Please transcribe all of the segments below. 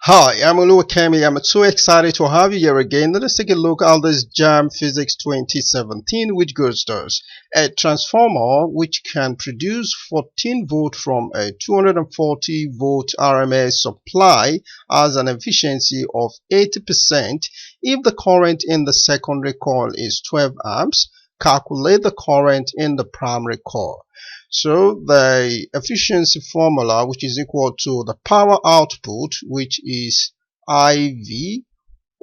Hi, I'm Oluwakemi. I'm so excited to have you here again. Let us take a look at this JAMB Physics 2017, which goes thus. A transformer which can produce 14 volt from a 240 volt RMS supply has an efficiency of 80% if the current in the secondary coil is 12 amps. Calculate the current in the primary coil. So the efficiency formula, which is equal to the power output, which is IV,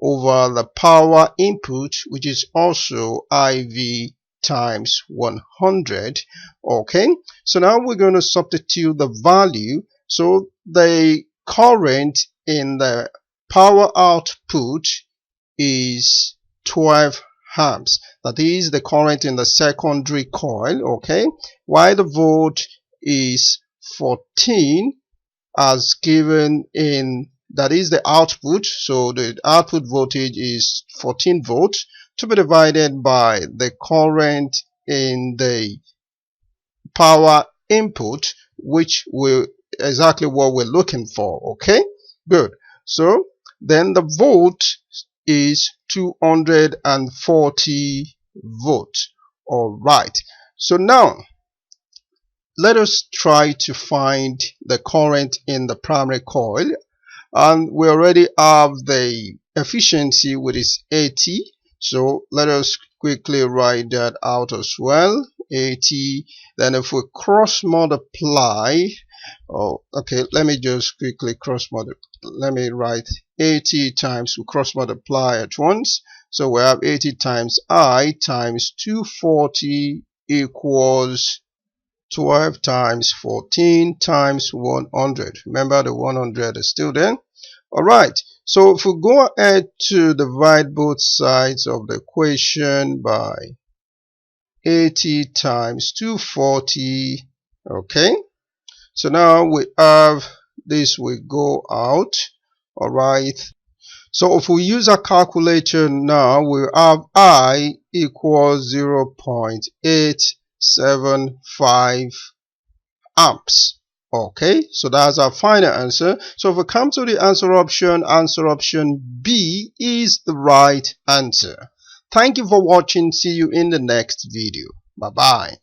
over the power input, which is also IV times 100. Okay, so now we're going to substitute the value. So the current in the power output is 12 amps. That is the current in the secondary coil. Okay, while the volt is 14 as given in, that is the output. So the output voltage is 14 volts to be divided by the current in the power input, which will exactly what we're looking for. Okay, good. So then the volt is 240 volts. All right, so now let us try to find the current in the primary coil, and we already have the efficiency, which is 80. So let us quickly write that out as well. 80. Then if we cross multiply, okay, let me just quickly cross multiply. Let me write 80 times, we cross multiply at once. So we have 80 times I times 240 equals 12 times 14 times 100. Remember, the 100 is still there. All right, so if we go ahead to divide both sides of the equation by 80 times 240, okay, so now we have this will go out. All right, so if we use a calculator now, we have I equals 0.875 amps. Okay, so that's our final answer. So if we come to the answer option B is the right answer. Thank you for watching. See you in the next video. Bye bye.